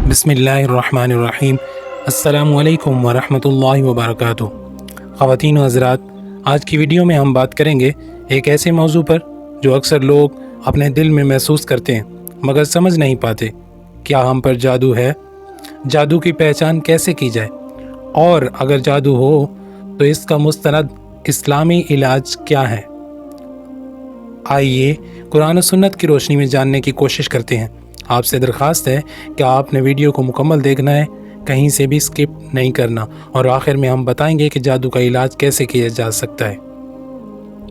बिस्मिल्लाहिर्रहमानिर्रहीम। अस्सलामु अलैकुम वरहमतुल्लाहि वबरकातुह। ख़वातीन व हज़रात, आज की वीडियो में हम बात करेंगे एक ऐसे मौजू पर जो अक्सर लोग अपने दिल में महसूस करते हैं मगर समझ नहीं पाते। क्या हम पर जादू है? जादू की पहचान कैसे की जाए? और अगर जादू हो तो इसका मुस्तनद इस्लामी इलाज क्या है? आइए कुरान और सुन्नत की रोशनी में जानने की कोशिश करते हैं। आपसे दरख्वास्त है कि आपने वीडियो को मुकम्मल देखना है, कहीं से भी स्किप नहीं करना, और आखिर में हम बताएंगे कि जादू का इलाज कैसे किया जा सकता है।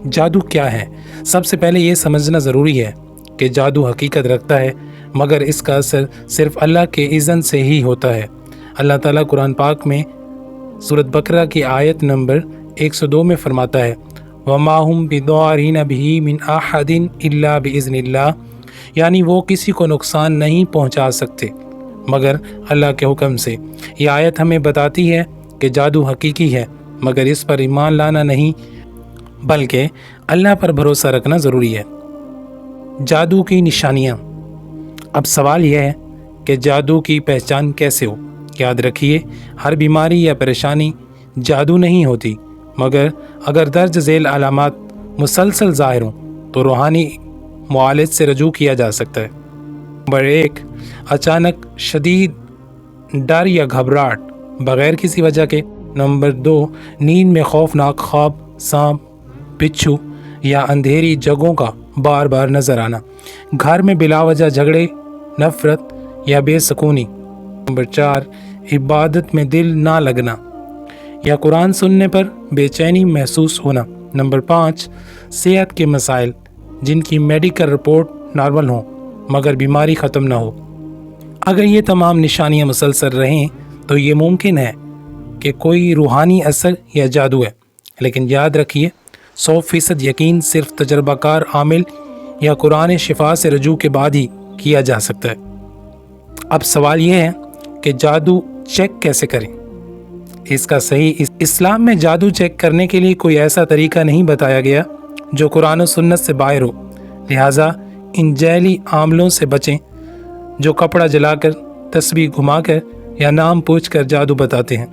जादू क्या है? सबसे पहले ये समझना ज़रूरी है कि जादू हकीकत रखता है मगर इसका असर सिर्फ अल्लाह के इज़्न से ही होता है। अल्लाह ताला कुरान पाक में सूरत बकरा की आयत नंबर 102 में फरमाता है, वमा हुम बिदारिन बिही मिन अहदिन इल्ला बिइज़्निल्लाह, यानी वो किसी को नुकसान नहीं पहुंचा सकते मगर अल्लाह के हुक्म से। ये आयत हमें बताती है कि जादू हकीकी है मगर इस पर ईमान लाना नहीं बल्कि अल्लाह पर भरोसा रखना ज़रूरी है। जादू की निशानियाँ। अब सवाल यह है कि जादू की पहचान कैसे हो? याद रखिए, हर बीमारी या परेशानी जादू नहीं होती मगर अगर दर्ज झेल अलामात मुसलसल ज़ाहिर हों तो रूहानी मुआलिज से रजू किया जा सकता है। नंबर 1, अचानक शदीद डर या घबराहट बग़ैर किसी वजह के। नंबर 2, नींद में खौफनाक ख्वाब, सांप, बिच्छू या अंधेरी जगहों का बार बार नज़र आना। घर में बिलावजह झगड़े, नफ़रत या बेसुकूनी। नंबर 4, इबादत में दिल ना लगना या कुरान सुनने पर बेचैनी महसूस होना। नंबर 5, सेहत के मसाइल जिनकी मेडिकल रिपोर्ट नॉर्मल हो मगर बीमारी ख़त्म ना हो। अगर ये तमाम निशानियां मुसलसल रहें तो ये मुमकिन है कि कोई रूहानी असर या जादू है। लेकिन याद रखिए, 100% यकीन सिर्फ तजर्बाकार आमिल या कुरान शिफा से रजू के बाद ही किया जा सकता है। अब सवाल ये है कि जादू चेक कैसे करें? इसका सही इस्लाम में जादू चेक करने के लिए कोई ऐसा तरीका नहीं बताया गया जो कुरान और सुन्नत से बाहर हो। लिहाजा इन जैली आमलों से बचें जो कपड़ा जलाकर, तस्बीह घुमाकर या नाम पूछकर जादू बताते हैं।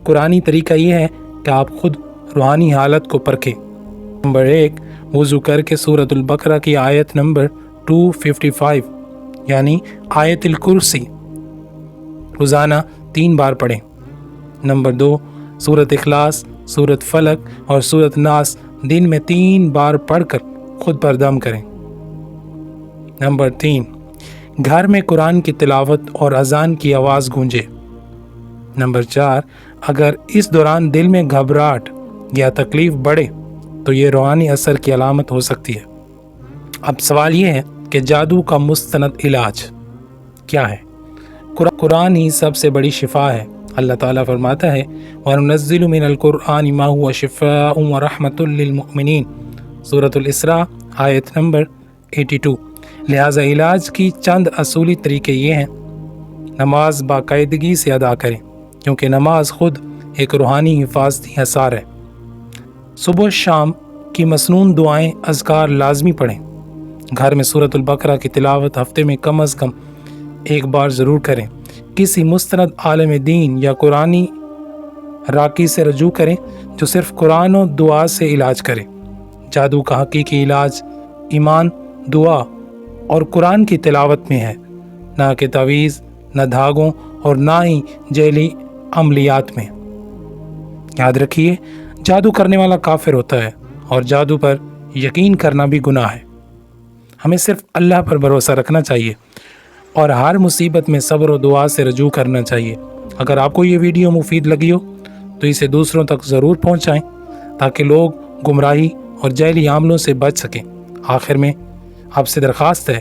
कुरानी तरीका यह है कि आप खुद रूहानी हालत को परखें। नंबर 1, वज़ू करके सूरतुल बकरा की आयत नंबर 255 यानी आयतुल कुर्सी रोज़ाना 3 बार पढ़ें। नंबर 2, सूरत इखलास, सूरत फलक और सूरत नास दिन में 3 बार पढ़कर खुद पर दम करें। नंबर 3, घर में कुरान की तिलावत और अजान की आवाज़ गूंजे। नंबर 4, अगर इस दौरान दिल में घबराहट या तकलीफ बढ़े तो ये रूहानी असर की अलामत हो सकती है। अब सवाल ये है कि जादू का मुस्तनद इलाज क्या है? कुरान ही सबसे बड़ी शिफा है। अल्लाह ताला फरमाता है, वनुनज़्ज़िलु मिनल कुरआनि मा हुवा शिफ़ाउन व रहमतुल लिल मुमिनीन, सूरतुल इसरा आयत नंबर 82। लिहाजा इलाज की चंद असूली तरीके ये हैं। नमाज बाकायदगी से अदा करें क्योंकि नमाज खुद एक रूहानी हिफाजती हसार है। सुबह शाम की मसनून दुआएं, अज़कार लाजमी पढ़ें। घर में सूरतुल बकरा की तिलावत हफ्ते में कम अज़ कम 1 बार ज़रूर करें। किसी मुस्तनद आलिम दीन या कुरानी राकी से रजू करें जो सिर्फ कुरान और दुआ से इलाज करे। जादू का हकीकी इलाज ईमान, दुआ और कुरान की तिलावत में है, ना कि तावीज़, न धागों और ना ही जैली अमलियात में। याद रखिए, जादू करने वाला काफिर होता है और जादू पर यकीन करना भी गुनाह है। हमें सिर्फ अल्लाह पर भरोसा रखना चाहिए और हर मुसीबत में सब्र और दुआ से रजू करना चाहिए। अगर आपको ये वीडियो मुफीद लगी हो तो इसे दूसरों तक ज़रूर पहुंचाएं ताकि लोग गुमराही और जैली आमलों से बच सकें। आखिर में आपसे दरख्वास्त है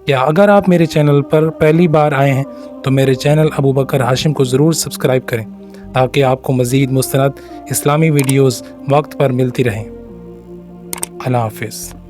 कि अगर आप मेरे चैनल पर पहली बार आए हैं तो मेरे चैनल अबू बकर हाशिम को ज़रूर सब्सक्राइब करें ताकि आपको मज़ीद मुस्तनद इस्लामी वीडियोज़ वक्त पर मिलती रहें। अल्लाह हाफ़िज़।